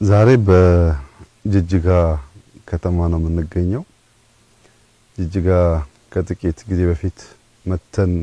ዛሬ በጅጅጋ ከተማ ነው የምንገኘው። ጅጅጋ ከጥቂት ጊዜ በፊት መተን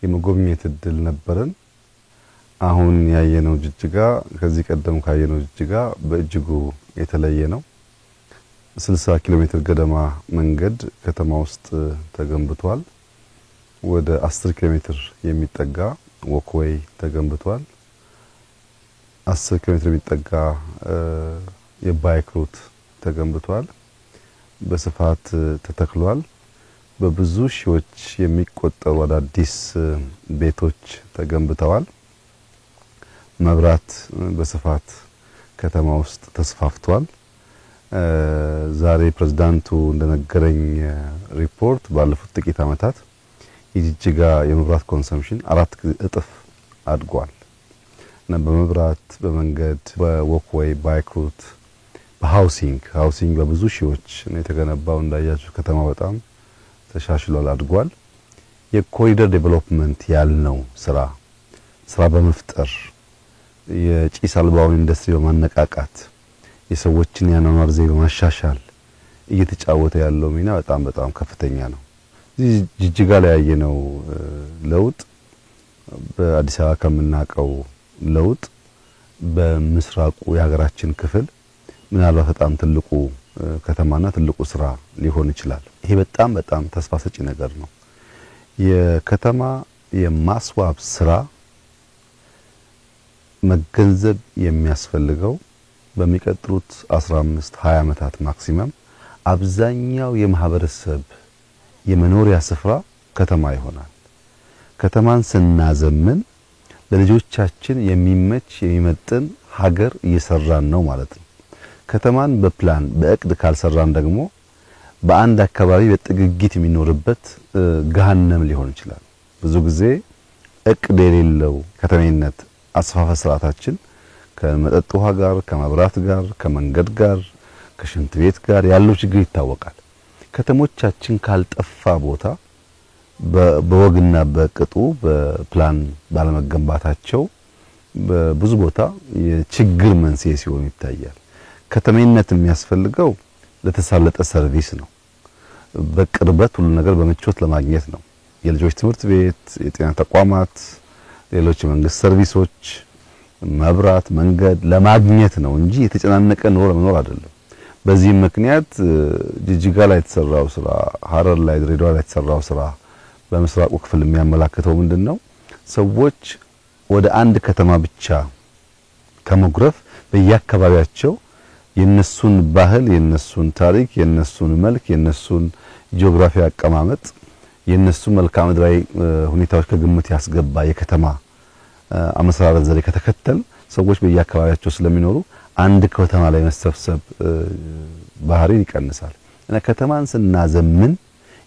የመጎብኘት እድል ነበረን። አሁን ያየነው ጅጅጋ ከዚህ ቀደም ካየነው ጅጅጋ በእጅጉ የተለየ ነው። 60 ኪሎ ሜትር ገደማ መንገድ ከተማ ውስጥ ተገንብቷል። ወደ 10 ኪሎ ሜትር የሚጠጋ ወክዌይ ተገንብቷል። 10 ኪሎ ሜትር የሚጠጋ የባይክ ሩት ተገንብቷል። በስፋት ተተክሏል። በብዙ ሺዎች የሚቆጠሩ አዳዲስ ቤቶች ተገንብተዋል። መብራት በስፋት ከተማ ውስጥ ተስፋፍቷል። ዛሬ ፕሬዝዳንቱ እንደነገረኝ ሪፖርት ባለፉት ጥቂት ዓመታት የጅጅጋ የመብራት ኮንሰምፕሽን 4 እጥፍ አድጓል። እና በመብራት በመንገድ በወክዌይ ባይክ ሩት በሃውሲንግ በብዙ ሺዎች ነው የተገነባው። እንዳያችሁ ከተማ በጣም ተሻሽሏል፣ አድጓል። የኮሪደር ዴቨሎፕመንት ያልነው ስራ በመፍጠር የጭስ አልባውን ኢንዱስትሪ በማነቃቃት የሰዎችን ያኗኗር ዘይቤ በማሻሻል እየተጫወተ ያለው ሚና በጣም ከፍተኛ ነው። ጅጅጋ ላይ ያየነው ለውጥ በአዲስ አበባ ከምናቀው ለውጥ በምስራቁ የሀገራችን ክፍል ምናልባት በጣም ትልቁ ከተማና ትልቁ ስራ ሊሆን ይችላል። ይሄ በጣም ተስፋ ሰጪ ነገር ነው። የከተማ የማስዋብ ስራ መገንዘብ የሚያስፈልገው በሚቀጥሉት 15-20 ዓመታት ማክሲመም አብዛኛው የማህበረሰብ የመኖሪያ ስፍራ ከተማ ይሆናል። ከተማን ስናዘምን ለልጆቻችን የሚመች የሚመጥን ሀገር እየሰራን ነው ማለት ነው። ከተማን በፕላን በእቅድ ካልሰራን ደግሞ በአንድ አካባቢ በጥግጊት የሚኖርበት ገሃነም ሊሆን ይችላል። ብዙ ጊዜ እቅድ የሌለው ከተሜነት አስፋፋ ስርዓታችን ከመጠጥ ውሃ ጋር፣ ከመብራት ጋር፣ ከመንገድ ጋር፣ ከሽንት ቤት ጋር ያለው ችግር ይታወቃል። ከተሞቻችን ካልጠፋ ቦታ በወግና በቅጡ በፕላን ባለመገንባታቸው በብዙ ቦታ የችግር መንስኤ ሲሆኑ ይታያል። ከተሜነት የሚያስፈልገው ለተሳለጠ ሰርቪስ ነው። በቅርበት ሁሉ ነገር በምቾት ለማግኘት ነው። የልጆች ትምህርት ቤት፣ የጤና ተቋማት፣ ሌሎች መንግስት ሰርቪሶች፣ መብራት፣ መንገድ ለማግኘት ነው እንጂ የተጨናነቀ ኑሮ ለመኖር አይደለም። በዚህም ምክንያት ጅጅጋ ላይ የተሰራው ስራ፣ ሐረር ላይ፣ ድሬዳዋ ላይ የተሰራው ስራ በምስራቁ ክፍል የሚያመላክተው ምንድነው? ሰዎች ወደ አንድ ከተማ ብቻ ከመጉረፍ በየአካባቢያቸው የነሱን ባህል፣ የነሱን ታሪክ፣ የነሱን መልክ፣ የነሱን ጂኦግራፊ አቀማመጥ፣ የነሱን መልክዓ ምድራዊ ሁኔታዎች ከግምት ያስገባ የከተማ አመሰራረት ዘዴ ከተከተል ሰዎች በየአካባቢያቸው ስለሚኖሩ አንድ ከተማ ላይ መሰብሰብ ባህሪን ይቀንሳል። እና ከተማን ስናዘምን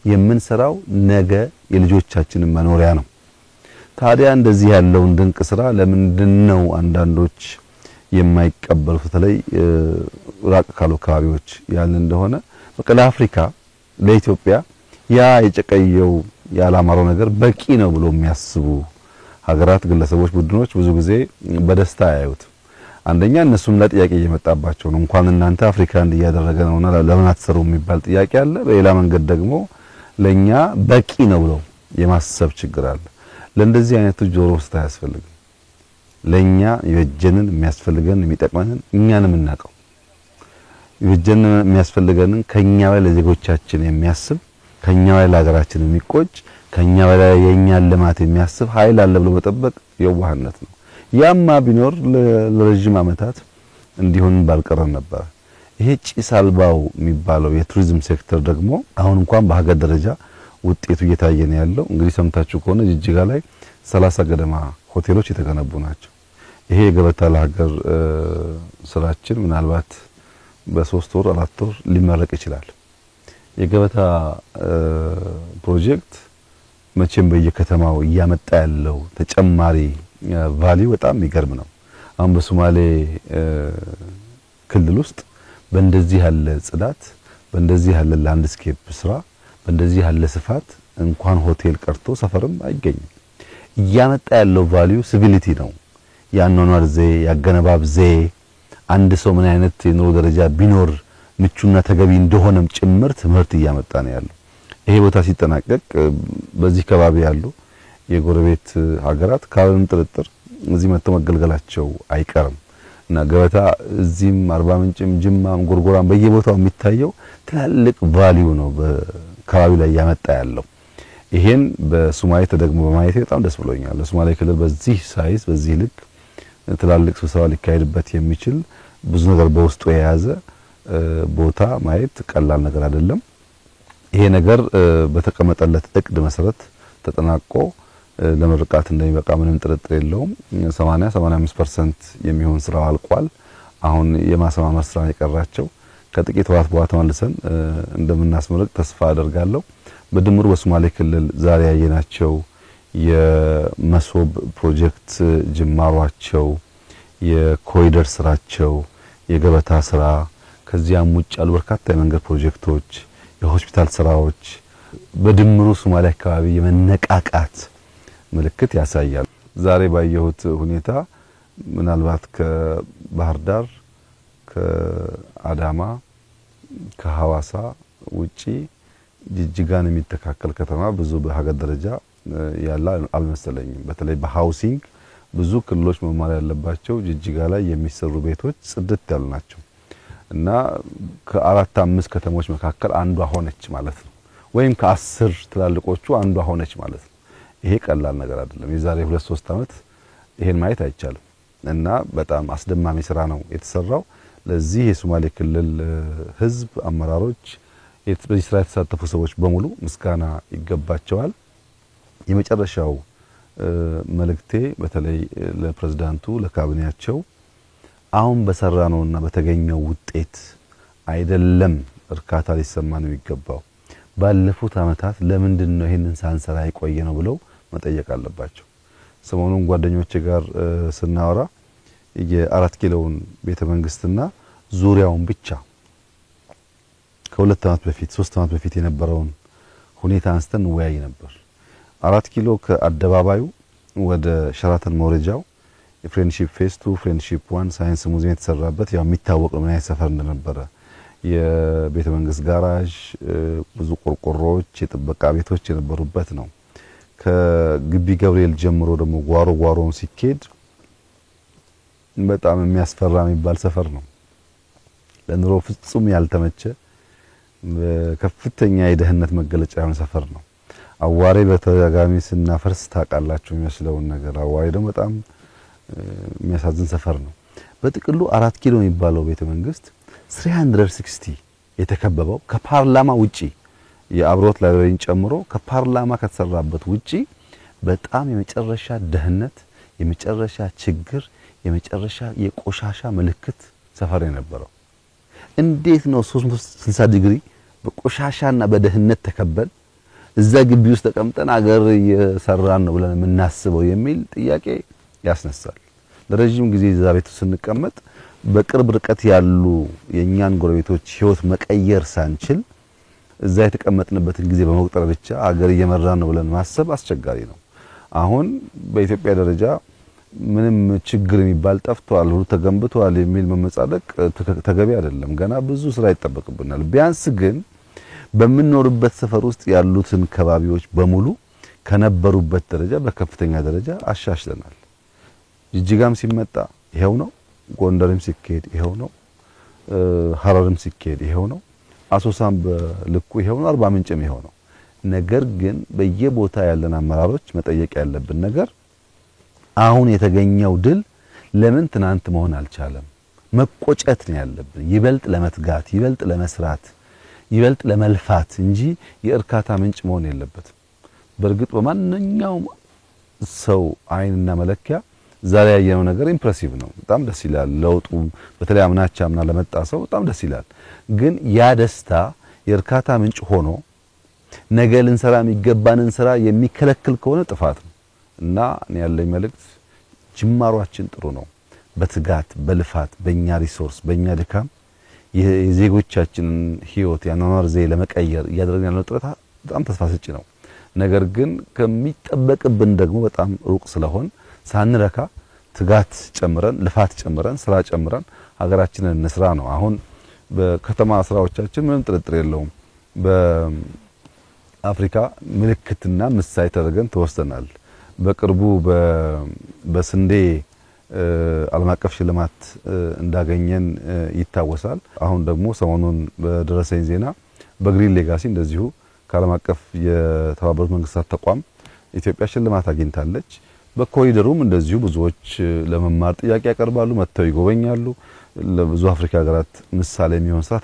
የምንሰራው ነገ የልጆቻችንን መኖሪያ ነው። ታዲያ እንደዚህ ያለውን ድንቅ ስራ ለምንድነው አንዳንዶች የማይቀበሉት? በተለይ ራቅ ካሉ አካባቢዎች ያለ እንደሆነ በቃ ለአፍሪካ ለኢትዮጵያ ያ የጨቀየው ያላማረው ነገር በቂ ነው ብሎ የሚያስቡ ሀገራት፣ ግለሰቦች፣ ቡድኖች ብዙ ጊዜ በደስታ ያዩት። አንደኛ እነሱም ለጥያቄ እየመጣባቸው ነው። እንኳን እናንተ አፍሪካ እንዲያደረገ ነውና ለምን አትሰሩ የሚባል ጥያቄ አለ። በሌላ መንገድ ደግሞ ለኛ በቂ ነው ብለው የማሰብ ችግር አለ። ለእንደዚህ አይነቱ ጆሮ ውስጥ አያስፈልግም። ለኛ የወጀንን የሚያስፈልገን የሚጠቅመንን እኛንም እናቀው የወጀንን የሚያስፈልገንን ከኛ በላይ ለዜጎቻችን የሚያስብ ከኛ በላይ ለሀገራችን የሚቆጭ ከኛ በላይ የኛን ልማት የሚያስብ ኃይል አለ ብሎ መጠበቅ የዋህነት ነው። ያማ ቢኖር ለረጅም ዓመታት እንዲሆን ባልቀረን ነበር። ይሄ ጭስ አልባው የሚባለው የቱሪዝም ሴክተር ደግሞ አሁን እንኳን በሀገር ደረጃ ውጤቱ እየታየ ነው ያለው። እንግዲህ ሰምታችሁ ከሆነ ጅጅጋ ላይ 30 ገደማ ሆቴሎች የተገነቡ ናቸው። ይሄ የገበታ ለሀገር ስራችን ምናልባት በ3 ወር 4 ወር ሊመረቅ ይችላል። የገበታ ፕሮጀክት መቼም በየከተማው እያመጣ ያለው ተጨማሪ ቫልዩ በጣም የሚገርም ነው። አሁን በሶማሌ ክልል ውስጥ በእንደዚህ ያለ ጽዳት፣ በእንደዚህ ያለ ላንድስኬፕ ስራ፣ በእንደዚህ ያለ ስፋት እንኳን ሆቴል ቀርቶ ሰፈርም አይገኝም። እያመጣ ያለው ቫልዩ ሲቪሊቲ ነው። ያኗኗር ዘዬ፣ ያገነባብ ዘዬ፣ አንድ ሰው ምን አይነት የኑሮ ደረጃ ቢኖር ምቹና ተገቢ እንደሆነም ጭምር ትምህርት እያመጣ ነው ያለው። ይሄ ቦታ ሲጠናቀቅ በዚህ ከባቢ ያሉ የጎረቤት ሀገራት ካለም ጥርጥር እዚህ መጥተው መገልገላቸው አይቀርም እና ገበታ እዚህም አርባ ምንጭም ጅማም ጎርጎራም በየቦታው የሚታየው ትላልቅ ቫልዩ ነው በከባቢ ላይ ያመጣ ያለው። ይሄን በሶማሌ ተደግሞ በማየት በጣም ደስ ብሎኛል። ለሶማሌ ክልል በዚህ ሳይዝ በዚህ ልክ ትላልቅ ስብሰባ ሊካሄድበት የሚችል ብዙ ነገር በውስጡ የያዘ ቦታ ማየት ቀላል ነገር አይደለም። ይሄ ነገር በተቀመጠለት እቅድ መሰረት ተጠናቆ ለምርቃት እንደሚበቃ ምንም ጥርጥር የለውም። 85% የሚሆን ስራው አልቋል። አሁን የማሰማመር ስራ የቀራቸው ከጥቂት ወራት በኋላ ተመልሰን እንደምናስመርቅ ተስፋ አደርጋለሁ። በድምሩ በሶማሌ ክልል ዛሬ ያየናቸው የመሶብ ፕሮጀክት ጅማሯቸው፣ የኮሪደር ስራቸው፣ የገበታ ስራ ከዚያም ውጭ ያሉ በርካታ የመንገድ ፕሮጀክቶች፣ የሆስፒታል ስራዎች በድምሩ ሶማሌ አካባቢ የመነቃቃት ምልክት ያሳያል። ዛሬ ባየሁት ሁኔታ ምናልባት ከባህር ዳር፣ ከአዳማ፣ ከሐዋሳ ውጪ ጅጅጋን የሚተካከል ከተማ ብዙ በሀገር ደረጃ ያለ አልመሰለኝም። በተለይ በሃውሲንግ ብዙ ክልሎች መማር ያለባቸው ጅጅጋ ላይ የሚሰሩ ቤቶች ጽድት ያሉ ናቸው እና ከአራት አምስት ከተሞች መካከል አንዷ ሆነች ማለት ነው፣ ወይም ከ10 ትላልቆቹ አንዷ ሆነች ማለት ነው። ይሄ ቀላል ነገር አይደለም። የዛሬ 2-3 አመት ይሄን ማየት አይቻልም እና በጣም አስደማሚ ስራ ነው የተሰራው። ለዚህ የሶማሌ ክልል ህዝብ አመራሮች፣ በዚህ ስራ የተሳተፉ ሰዎች በሙሉ ምስጋና ይገባቸዋል። የመጨረሻው መልእክቴ በተለይ ለፕሬዝዳንቱ ለካቢኔያቸው አሁን በሰራነውና በተገኘው ውጤት አይደለም እርካታ ሊሰማን የሚገባው፣ ባለፉት አመታት ለምንድን ነው ይሄንን ሳንሰራ የቆየ ነው ብለው መጠየቅ አለባቸው። ሰሞኑን ጓደኞቼ ጋር ስናወራ የአራት ኪሎውን ቤተ መንግስትና ዙሪያውን ብቻ ከሁለት አመት በፊት 3 አመት በፊት የነበረውን ሁኔታ አንስተን ወያይ ነበር። አራት ኪሎ ከአደባባዩ ወደ ሸራተን መውረጃው የፍሬንድሺፕ ፌስ 2 ፍሬንድሺፕ 1 ሳይንስ ሙዚየም የተሰራበት ያው የሚታወቅ ነው ምን አይነት ሰፈር እንደነበረ። የቤተ መንግስት ጋራዥ፣ ብዙ ቆርቆሮዎች፣ የጥበቃ ቤቶች የነበሩበት ነው። ከግቢ ገብርኤል ጀምሮ ደግሞ ጓሮውን ሲኬድ በጣም የሚያስፈራ የሚባል ሰፈር ነው። ለኑሮ ፍጹም ያልተመቸ ከፍተኛ የደህንነት መገለጫ የሆነ ሰፈር ነው። አዋሬ በተጋጋሚ ስናፈርስ ታውቃላችሁ የሚመስለውን ነገር። አዋሬ ደግሞ በጣም የሚያሳዝን ሰፈር ነው። በጥቅሉ 4 ኪሎ የሚባለው ቤተ መንግስት 360 የተከበበው ከፓርላማ ውጪ የአብሮት ላይብረሪን ጨምሮ ከፓርላማ ከተሰራበት ውጪ በጣም የመጨረሻ ደህንነት፣ የመጨረሻ ችግር፣ የመጨረሻ የቆሻሻ ምልክት ሰፈር የነበረው። እንዴት ነው 360 ዲግሪ በቆሻሻና በደህንነት ተከበል እዛ ግቢ ውስጥ ተቀምጠን አገር እየሰራን ነው ብለን የምናስበው የሚል ጥያቄ ያስነሳል። ለረጅም ጊዜ እዛ ቤት ስንቀመጥ በቅርብ ርቀት ያሉ የኛን ጎረቤቶች ህይወት መቀየር ሳንችል እዛ የተቀመጥንበትን ጊዜ በመቁጠር ብቻ አገር እየመራን ነው ብለን ማሰብ አስቸጋሪ ነው። አሁን በኢትዮጵያ ደረጃ ምንም ችግር የሚባል ጠፍቷል፣ ሁሉ ተገንብቷል የሚል መመጻደቅ ተገቢ አይደለም። ገና ብዙ ስራ ይጠበቅብናል። ቢያንስ ግን በምንኖርበት ሰፈር ውስጥ ያሉትን ከባቢዎች በሙሉ ከነበሩበት ደረጃ በከፍተኛ ደረጃ አሻሽለናል። ጅጅጋም ሲመጣ ይሄው ነው፣ ጎንደርም ሲኬድ ይሄው ነው፣ ሐረርም ሲኬድ ይሄው ነው፣ አሶሳም በልኩ ይሄው ነው፣ አርባ ምንጭም ይሄው ነው። ነገር ግን በየቦታ ያለን አመራሮች መጠየቅ ያለብን ነገር አሁን የተገኘው ድል ለምን ትናንት መሆን አልቻለም? መቆጨት ነው ያለብን። ይበልጥ ለመትጋት፣ ይበልጥ ለመስራት፣ ይበልጥ ለመልፋት እንጂ የእርካታ ምንጭ መሆን የለበትም። በእርግጥ በማንኛውም ሰው አይንና መለኪያ ዛሬ ያየነው ነገር ኢምፕሬሲቭ ነው። በጣም ደስ ይላል። ለውጡ በተለይ አምና ለመጣ ሰው በጣም ደስ ይላል። ግን ያ ደስታ የእርካታ ምንጭ ሆኖ ነገ ልንሰራ የሚገባንን ስራ የሚከለክል ከሆነ ጥፋት ነው እና እኔ ያለኝ መልእክት ጅማሯችን ጥሩ ነው። በትጋት በልፋት በእኛ ሪሶርስ በእኛ ድካም የዜጎቻችንን ህይወት ያኗኗር ዘዬ ለመቀየር እያደረግን ያለው ጥረት በጣም ተስፋ ሰጪ ነው። ነገር ግን ከሚጠበቅብን ደግሞ በጣም ሩቅ ስለሆን ሳንረካ ትጋት ጨምረን ልፋት ጨምረን ስራ ጨምረን ሀገራችንን እንስራ ነው። አሁን በከተማ ስራዎቻችን ምንም ጥርጥር የለውም በአፍሪካ ምልክትና ምሳሌ ተደርገን ተወስደናል። በቅርቡ በስንዴ ዓለም አቀፍ ሽልማት እንዳገኘን ይታወሳል። አሁን ደግሞ ሰሞኑን በደረሰኝ ዜና በግሪን ሌጋሲ እንደዚሁ ከዓለም አቀፍ የተባበሩት መንግስታት ተቋም ኢትዮጵያ ሽልማት አግኝታለች። በኮሪደሩም እንደዚሁ ብዙዎች ለመማር ጥያቄ ያቀርባሉ፣ መጥተው ይጎበኛሉ። ለብዙ አፍሪካ ሀገራት ምሳሌ የሚሆን ስራ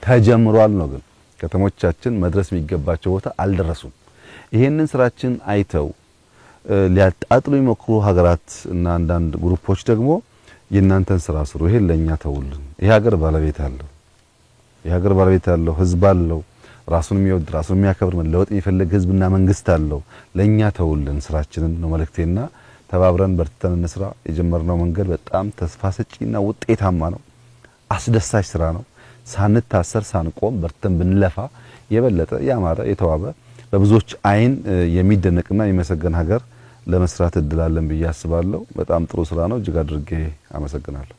ተጀምሯል ነው። ግን ከተሞቻችን መድረስ የሚገባቸው ቦታ አልደረሱም። ይሄንን ስራችን አይተው ሊያጣጥሉ የሚሞክሩ ሀገራት እና አንዳንድ ግሩፖች ደግሞ የእናንተን ስራ ስሩ፣ ይሄን ለኛ ተውልን። ይሄ ሀገር ባለቤት አለው፣ ህዝብ አለው፣ ራሱን የሚወድ ራሱን የሚያከብር መለወጥ የሚፈልግ ህዝብና መንግስት አለው። ለኛ ተውልን ስራችንን ነው መልእክቴና ተባብረን በርተን እንስራ። የጀመርነው መንገድ በጣም ተስፋ ሰጪና ውጤታማ ነው። አስደሳች ስራ ነው። ሳንታሰር ሳንቆም በርተን ብንለፋ የበለጠ ያማረ የተዋበ በብዙዎች አይን የሚደነቅና የሚመሰገን ሀገር ለመስራት እድል አለን ብዬ አስባለሁ። በጣም ጥሩ ስራ ነው። እጅግ አድርጌ አመሰግናለሁ።